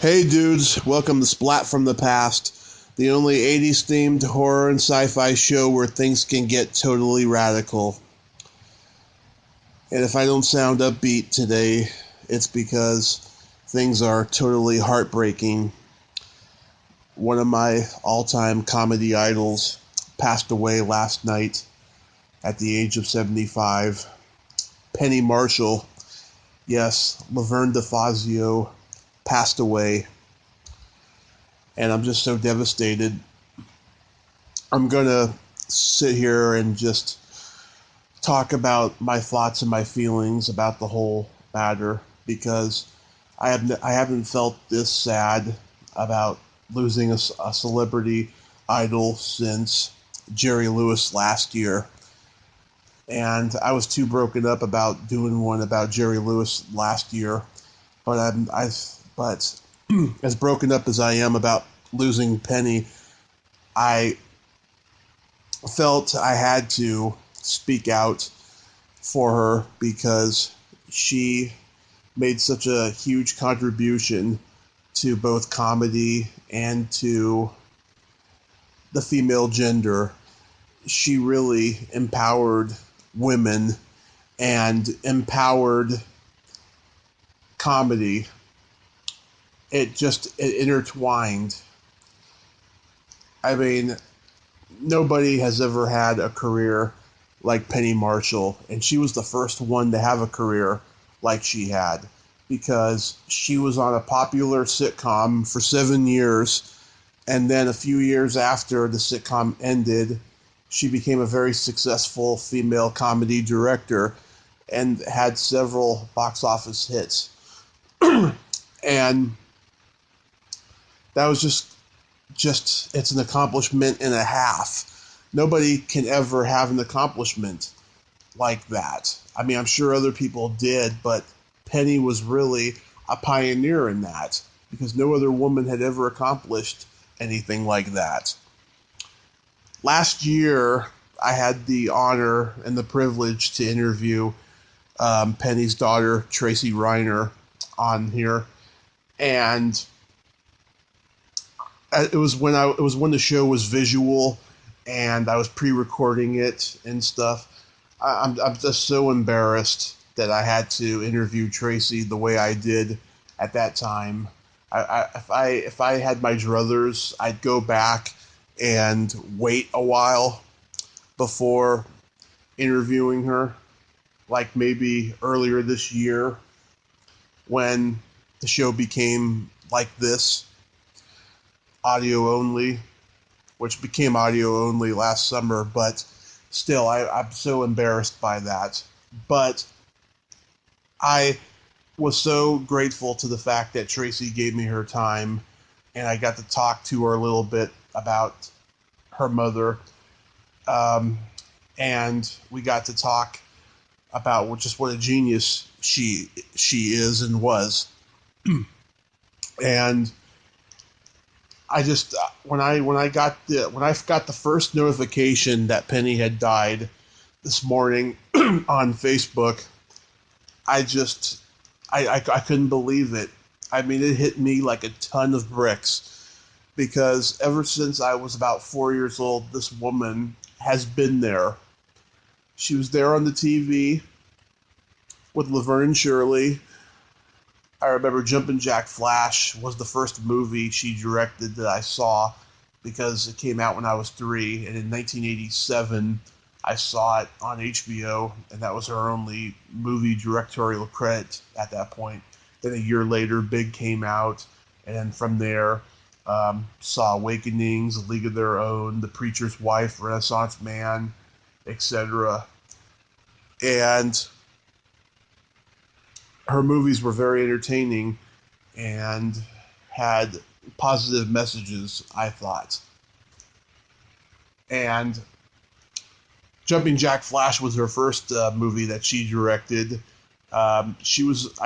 Hey dudes, welcome to Splat from the Past, the only 80s themed horror and sci-fi show where things can get totally radical. And if I don't sound upbeat today, it's because things are totally heartbreaking. One of my all-time comedy idols passed away last night at the age of 75. Penny Marshall, yes, Laverne DeFazio, passed away, and I'm just so devastated. I'm gonna sit here and just talk about my thoughts and my feelings about the whole matter, because I haven't felt this sad about losing a celebrity idol since Jerry Lewis last year. And I was too broken up about doing one about Jerry Lewis last year, but but as broken up as I am about losing Penny, I felt I had to speak out for her because she made such a huge contribution to both comedy and to the female gender. She really empowered women and empowered comedy. It intertwined. I mean, nobody has ever had a career like Penny Marshall, and she was the first one to have a career like she had, because she was on a popular sitcom for 7 years, and then a few years after the sitcom ended, she became a very successful female comedy director and had several box office hits. And that was just it's an accomplishment and a half. Nobody can ever have an accomplishment like that. I mean, I'm sure other people did, but Penny was really a pioneer in that, because no other woman had ever accomplished anything like that. Last year, I had the honor and the privilege to interview Penny's daughter, Tracy Reiner, on here, and it was when the show was visual, and I was pre-recording it and stuff. I'm just so embarrassed that I had to interview Tracy the way I did at that time. If I had my druthers, I'd go back and wait a while before interviewing her, like maybe earlier this year when the show became like this, audio only, which became audio only last summer, but still, I'm so embarrassed by that. But I was so grateful to the fact that Tracy gave me her time, and I got to talk to her a little bit about her mother, and we got to talk about just what a genius she is and was. And I just when I got the first notification that Penny had died this morning on Facebook, I couldn't believe it. I mean, it hit me like a ton of bricks, because ever since I was about 4 years old, this woman has been there. She was there on the TV with Laverne and Shirley. I remember Jumpin' Jack Flash was the first movie she directed that I saw, because it came out when I was 3, and in 1987 I saw it on HBO, and that was her only movie directorial credit at that point. Then a year later, Big came out, and then from there, saw Awakenings, A League of Their Own, The Preacher's Wife, Renaissance Man, etc. And her movies were very entertaining and had positive messages, I thought. And Jumping Jack Flash was her first movie that she directed. I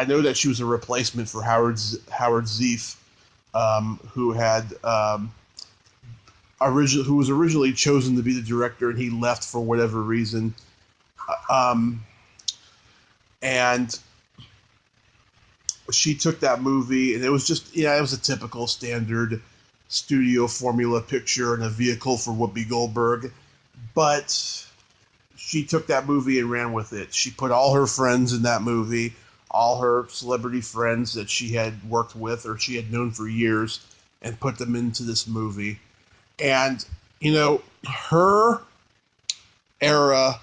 know that she was a replacement for Howard Zieff, who was originally chosen to be the director, and he left for whatever reason. And she took that movie, and it was just, it was a typical standard studio formula picture and a vehicle for Whoopi Goldberg. But she took that movie and ran with it. She put all her friends in that movie, all her celebrity friends that she had worked with or she had known for years, and put them into this movie. And, her era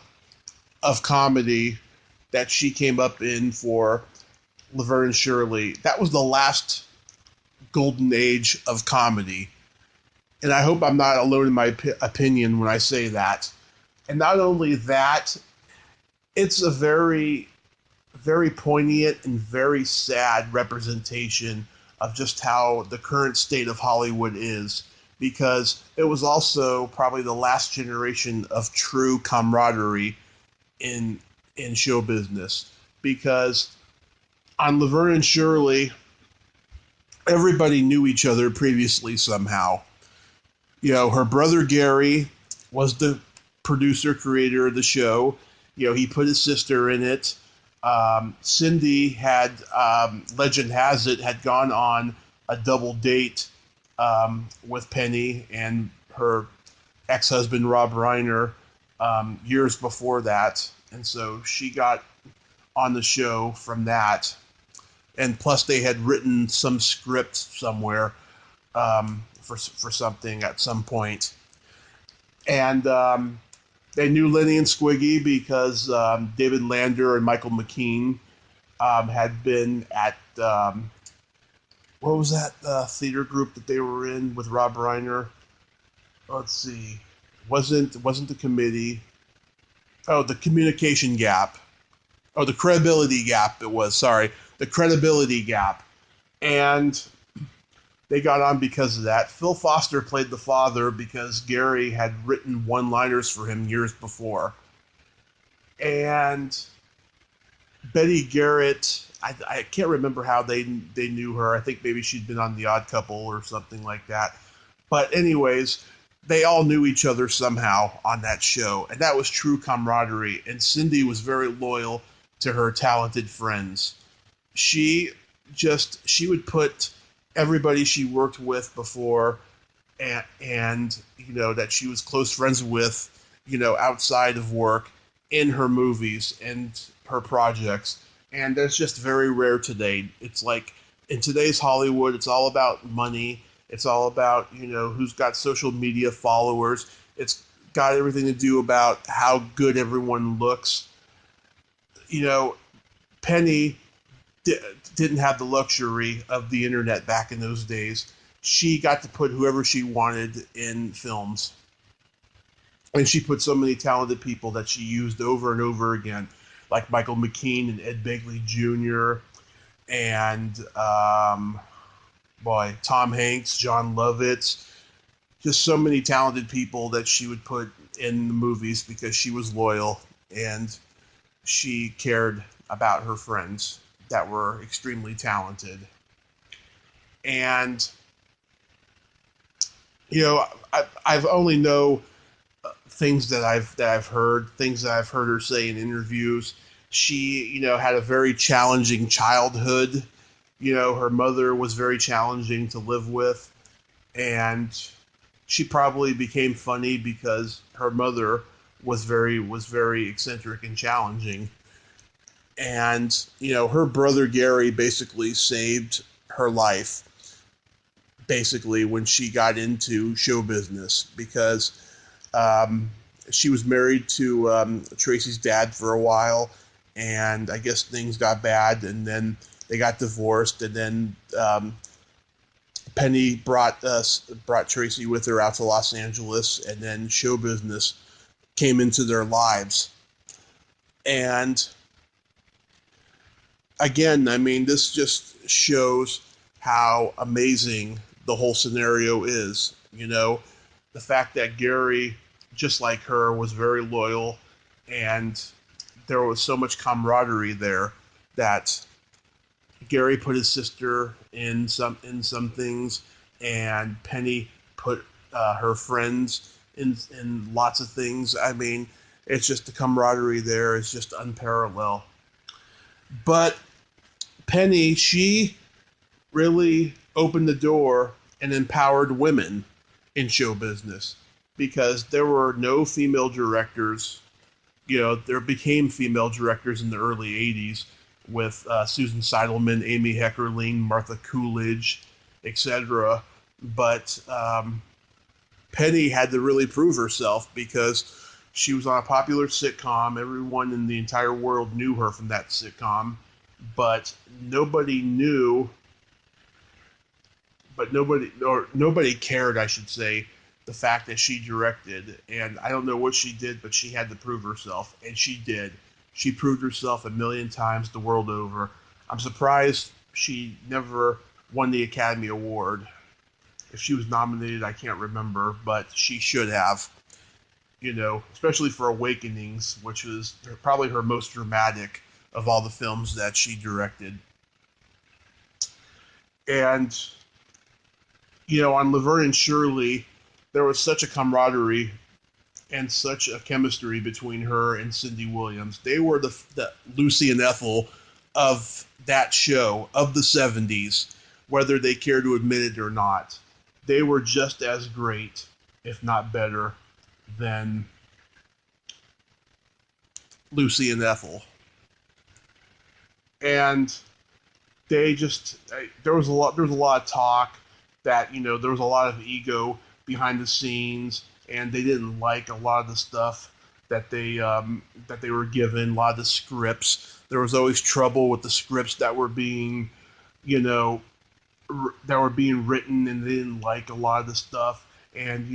of comedy that she came up in for Laverne and Shirley, that was the last golden age of comedy. And I hope I'm not alone in my opinion when I say that. And not only that, it's a very, very poignant and very sad representation of just how the current state of Hollywood is, because it was also probably the last generation of true camaraderie in show business. Because on Laverne and Shirley, everybody knew each other previously somehow. Her brother Gary was the producer, creator of the show. He put his sister in it. Cindy had, legend has it, had gone on a double date with Penny and her ex-husband Rob Reiner years before that. And so she got on the show from that. And plus they had written some script somewhere for something at some point. And they knew Lenny and Squiggy because David Lander and Michael McKean had been at, what was that theater group that they were in with Rob Reiner? Let's see. Wasn't the Committee. Oh, the Communication Gap. Oh, the Credibility Gap it was, sorry. The Credibility Gap. And they got on because of that. Phil Foster played the father because Gary had written one-liners for him years before. And Betty Garrett, I can't remember how they knew her. I think maybe she'd been on The Odd Couple or something like that. But anyways, they all knew each other somehow on that show. And that was true camaraderie. And Cindy was very loyal to her talented friends. She would put everybody she worked with before and that she was close friends with, outside of work, in her movies and her projects. And that's just very rare today. It's like in today's Hollywood, it's all about money. It's all about, who's got social media followers. It's got everything to do about how good everyone looks. Penny didn't have the luxury of the internet back in those days. She got to put whoever she wanted in films. And she put so many talented people that she used over and over again, like Michael McKean and Ed Begley Jr. and, Tom Hanks, John Lovitz. Just so many talented people that she would put in the movies because she was loyal and she cared about her friends that were extremely talented. And, I've only know things that I've heard her say in interviews. She, had a very challenging childhood. Her mother was very challenging to live with, and she probably became funny because her mother was very eccentric and challenging. And, her brother Gary basically saved her life, basically, when she got into show business, because she was married to Tracy's dad for a while, and I guess things got bad, and then they got divorced, and then Penny brought Tracy with her out to Los Angeles, and then show business came into their lives. And again, I mean, this just shows how amazing the whole scenario is. The fact that Gary, just like her, was very loyal, and there was so much camaraderie there that Gary put his sister in some things, and Penny put her friends in lots of things. I mean, it's just the camaraderie there is just unparalleled. But Penny, she really opened the door and empowered women in show business because there were no female directors. There became female directors in the early 80s with Susan Seidelman, Amy Heckerling, Martha Coolidge, etc. But Penny had to really prove herself because she was on a popular sitcom. Everyone in the entire world knew her from that sitcom, but nobody cared, I should say, the fact that she directed. And I don't know what she did, but she had to prove herself, and she did. She proved herself a million times the world over. I'm surprised she never won the Academy Award. If she was nominated, I can't remember, but she should have. Especially for Awakenings, which was probably her most dramatic of all the films that she directed. And, on Laverne and Shirley, there was such a camaraderie and such a chemistry between her and Cindy Williams. They were the Lucy and Ethel of that show, of the 70s, whether they care to admit it or not. They were just as great, if not better, than Lucy and Ethel. And there was a lot of talk that, there was a lot of ego behind the scenes, and they didn't like a lot of the stuff that they were given, a lot of the scripts. There was always trouble with the scripts that were being, written, and they didn't like a lot of the stuff. And,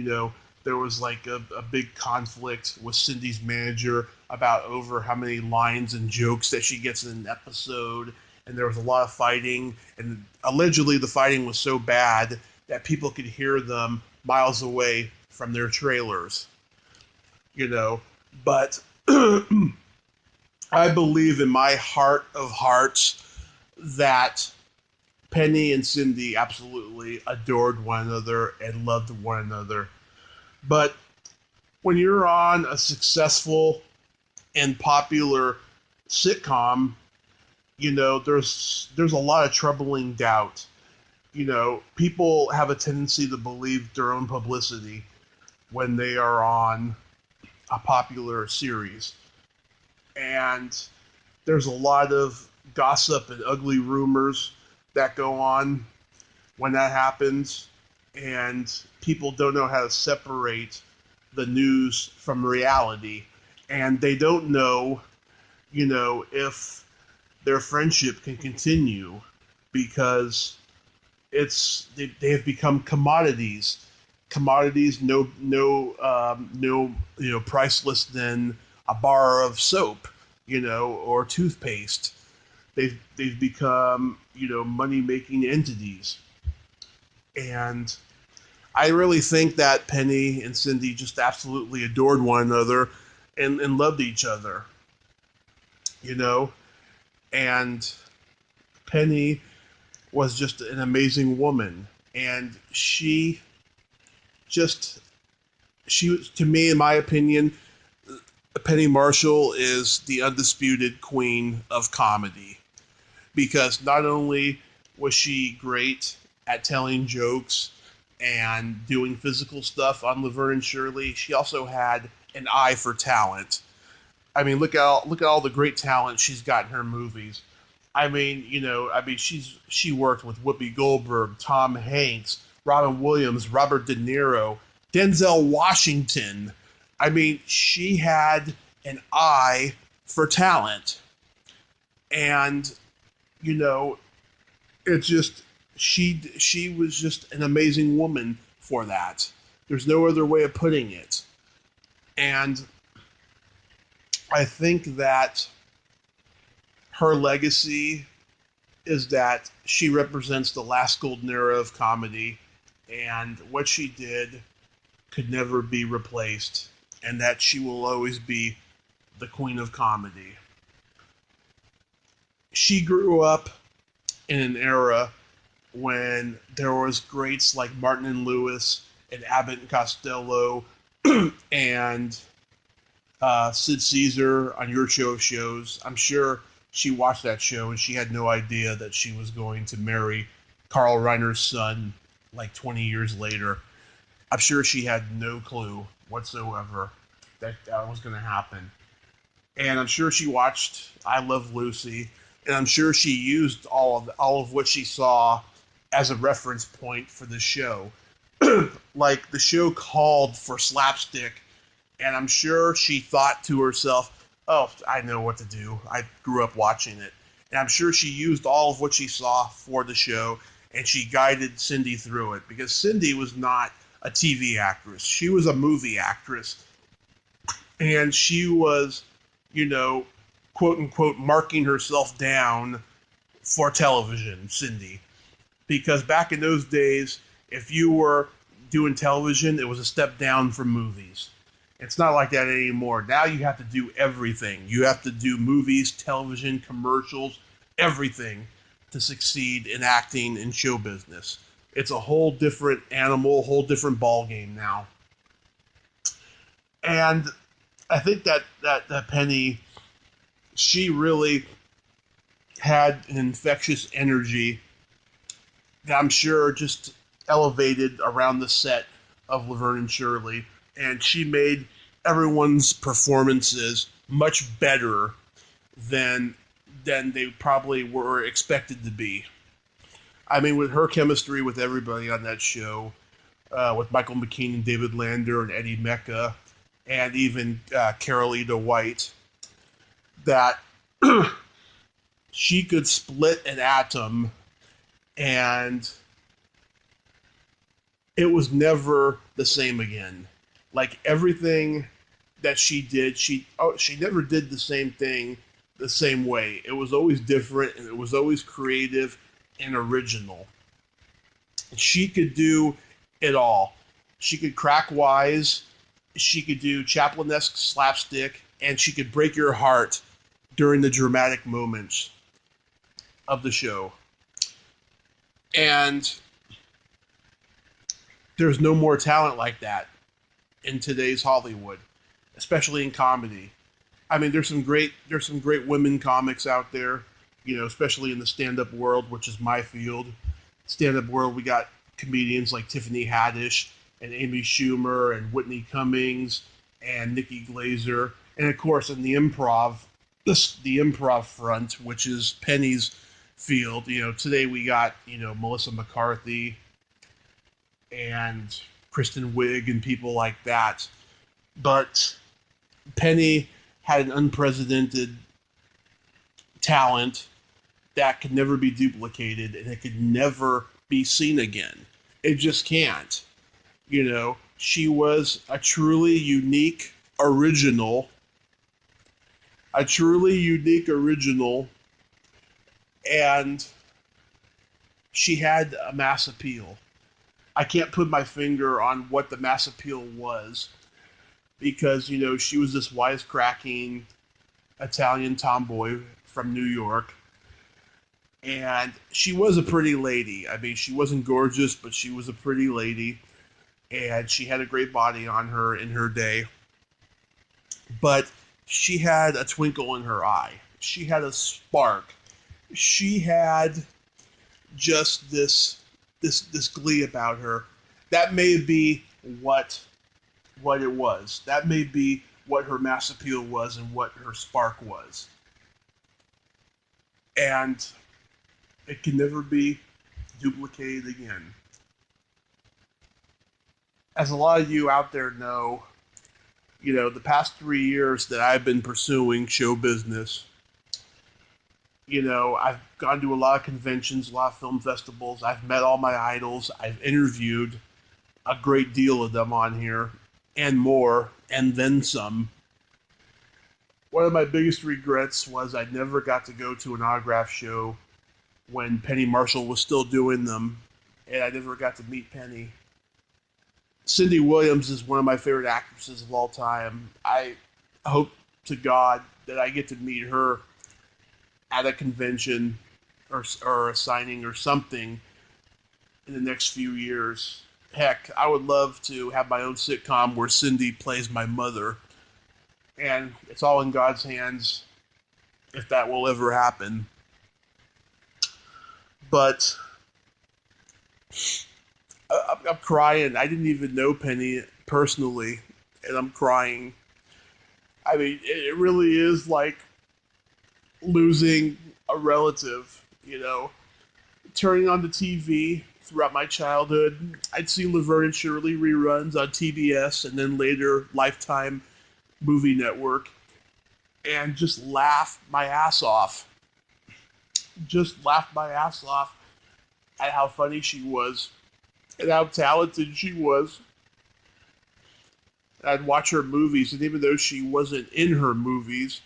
there was like a big conflict with Cindy's manager about over how many lines and jokes that she gets in an episode. And there was a lot of fighting, and allegedly the fighting was so bad that people could hear them miles away from their trailers. But I believe in my heart of hearts that Penny and Cindy absolutely adored one another and loved one another. But when you're on a successful and popular sitcom, there's a lot of troubling doubt. People have a tendency to believe their own publicity when they are on a popular series. And there's a lot of gossip and ugly rumors that go on when that happens. And people don't know how to separate the news from reality. And they don't know, if their friendship can continue because they have become commodities. Commodities no priceless than a bar of soap, or toothpaste. They've become money making entities. And I really think that Penny and Cindy just absolutely adored one another and loved each other. And Penny was just an amazing woman. And she was, to me, in my opinion, Penny Marshall is the undisputed queen of comedy. Because not only was she great at telling jokes and doing physical stuff on Laverne and Shirley, she also had an eye for talent. I mean, look at all the great talent she's got in her movies. She worked with Whoopi Goldberg, Tom Hanks, Robin Williams, Robert De Niro, Denzel Washington. She had an eye for talent. And, she was just an amazing woman for that. There's no other way of putting it. And I think that her legacy is that she represents the last golden era of comedy, and what she did could never be replaced, and that she will always be the queen of comedy. She grew up in an era when there was greats like Martin and Lewis and Abbott and Costello and Sid Caesar on Your Show shows. I'm sure she watched that show and she had no idea that she was going to marry Carl Reiner's son like 20 years later. I'm sure she had no clue whatsoever that that was going to happen. And I'm sure she watched I Love Lucy, and I'm sure she used all of what she saw as a reference point for the show. Like the show called for slapstick, and I'm sure she thought to herself, "Oh, I know what to do. I grew up watching it." And I'm sure she used all of what she saw for the show, and she guided Cindy through it because Cindy was not a TV actress. She was a movie actress, and she was, you know, quote unquote, marking herself down for television, Cindy. Because back in those days, if you were doing television, it was a step down from movies. It's not like that anymore. Now you have to do everything. You have to do movies, television, commercials, everything to succeed in acting and show business. It's a whole different animal, whole different ball game now. And I think that Penny, she really had an infectious energy that I'm sure just elevated around the set of Laverne and Shirley, and she made everyone's performances much better than they probably were expected to be. I mean, with her chemistry with everybody on that show, with Michael McKean and David Lander and Eddie Mecca, and even Carolita White, that she could split an atom, and it was never the same again. Like everything that she did, she never did the same thing the same way. It was always different, and it was always creative and original. She could do it all. She could crack wise, she could do Chaplin-esque slapstick, and she could break your heart during the dramatic moments of the show. And there's no more talent like that in today's Hollywood, especially in comedy. I mean, there's some great women comics out there, especially in the stand-up world, which is my field. Stand-up world, we got comedians like Tiffany Haddish and Amy Schumer and Whitney Cummings and Nikki Glazer, and of course in the improv, the improv front, which is Penny's field. Today we got Melissa McCarthy and Kristen Wiig and people like that, but Penny had an unprecedented talent that could never be duplicated, and it could never be seen again. It just can't. She was a truly unique original, and she had a mass appeal. I can't put my finger on what the mass appeal was because, she was this wisecracking Italian tomboy from New York. And she was a pretty lady. I mean, she wasn't gorgeous, but she was a pretty lady. And she had a great body on her in her day. But she had a twinkle in her eye. She had a spark. She had just this glee about her. That may be what it was. That may be what her mass appeal was and what her spark was. And it can never be duplicated again. As a lot of you out there know, the past 3 years that I've been pursuing show business, I've gone to a lot of conventions, a lot of film festivals. I've met all my idols. I've interviewed a great deal of them on here, and more, and then some. One of my biggest regrets was I never got to go to an autograph show when Penny Marshall was still doing them, and I never got to meet Penny. Cindy Williams is one of my favorite actresses of all time. I hope to God that I get to meet her at a convention or a signing or something in the next few years. Heck, I would love to have my own sitcom where Cindy plays my mother. And it's all in God's hands. if that will ever happen. But I'm crying. I didn't even know Penny personally, and I'm crying. I mean, it really is like losing a relative, you know. Turning on the TV throughout my childhood, I'd see Laverne and Shirley reruns on TBS and then later Lifetime Movie Network and just laugh my ass off. Just laugh my ass off at how funny she was and how talented she was. I'd watch her movies, and even though she wasn't in her movies,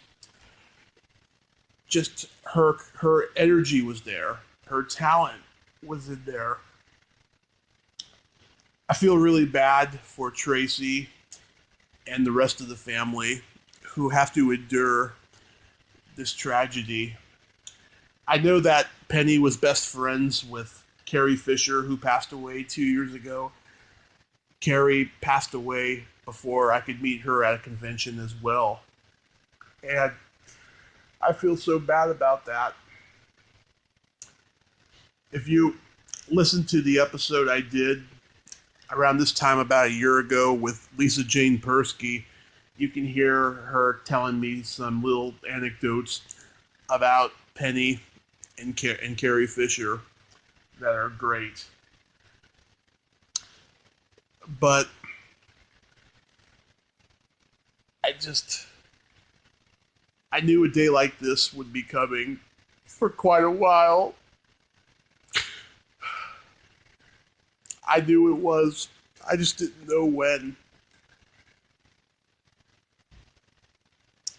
just her energy was there. Her talent was in there. I feel really bad for Tracy and the rest of the family who have to endure this tragedy. I know that Penny was best friends with Carrie Fisher, who passed away 2 years ago. Carrie passed away before I could meet her at a convention as well. And I feel so bad about that. If you listen to the episode I did around this time about a year ago with Lisa Jane Persky, you can hear her telling me some little anecdotes about Penny and Carrie Fisher that are great. But I just, I knew a day like this would be coming for quite a while. I knew it was. I just didn't know when.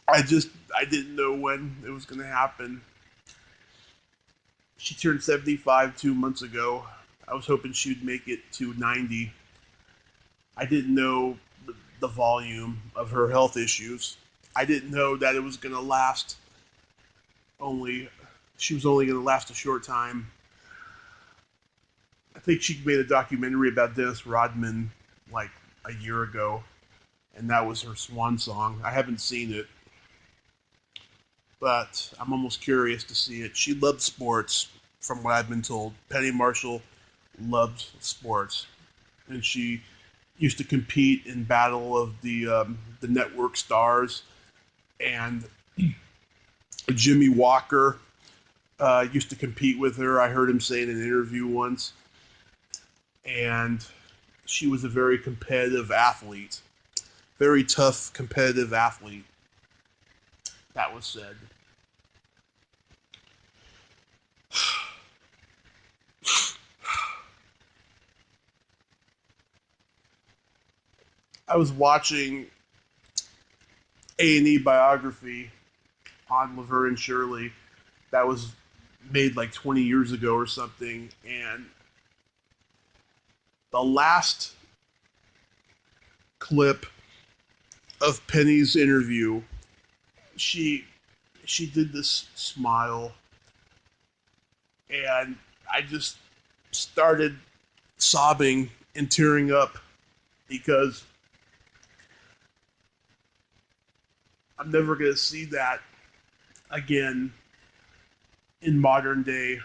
I didn't know when it was going to happen. She turned 75 2 months ago. I was hoping she'd make it to 90. I didn't know the volume of her health issues. I didn't know that it was going to last only, she was only going to last a short time. I think she made a documentary about Dennis Rodman like a year ago, and that was her swan song. I haven't seen it, but I'm almost curious to see it. She loved sports, from what I've been told. Penny Marshall loved sports, and she used to compete in Battle of the Network Stars, and Jimmy Walker used to compete with her. I heard him say in an interview once, and she was a very competitive athlete, very tough competitive athlete. That was said. I was watching A&E biography on Laverne and Shirley that was made like 20 years ago or something, and the last clip of Penny's interview, she did this smile, and I just started sobbing and tearing up because I'm never going to see that again in modern day.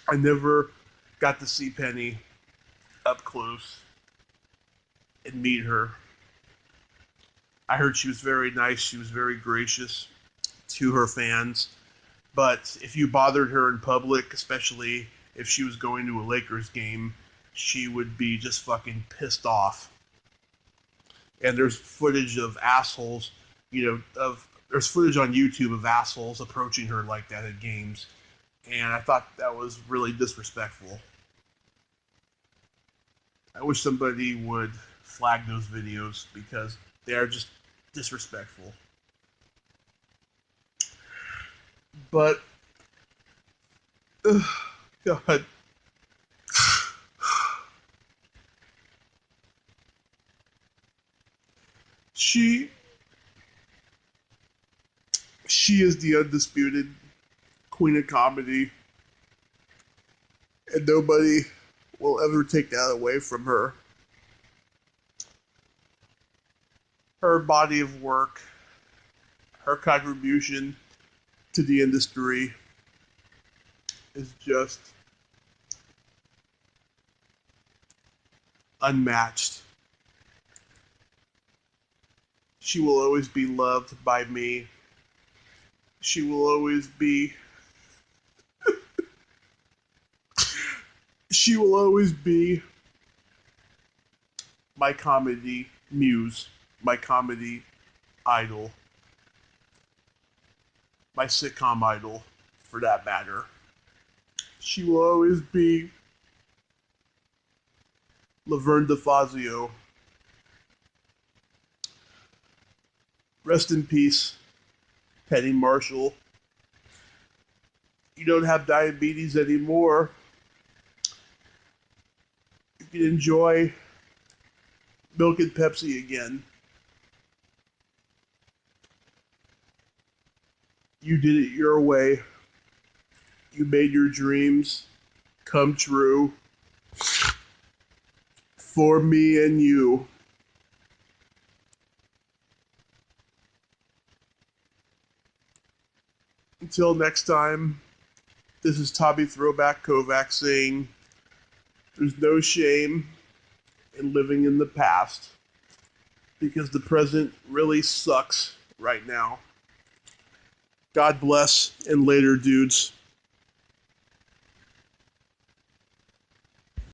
I never got to see Penny up close and meet her. I heard she was very nice. She was very gracious to her fans. But if you bothered her in public, especially if she was going to a Lakers game, she would be just fucking pissed off. And there's footage of assholes, there's footage on YouTube of assholes approaching her like that at games. And I thought that was really disrespectful. I wish somebody would flag those videos because they are just disrespectful. But, God. She is the undisputed queen of comedy, and nobody will ever take that away from her. Her body of work, Her contribution to the industry is just unmatched. She will always be loved by me. She will always be she will always be my comedy muse, my comedy idol, my sitcom idol for that matter. She will always be Laverne DeFazio. Rest in peace, Penny Marshall. You don't have diabetes anymore. You can enjoy milk and Pepsi again. You did it your way. You made your dreams come true for me and you. Until next time, this is Tommy Throwback Kovac saying there's no shame in living in the past because the present really sucks right now. God bless and later, dudes.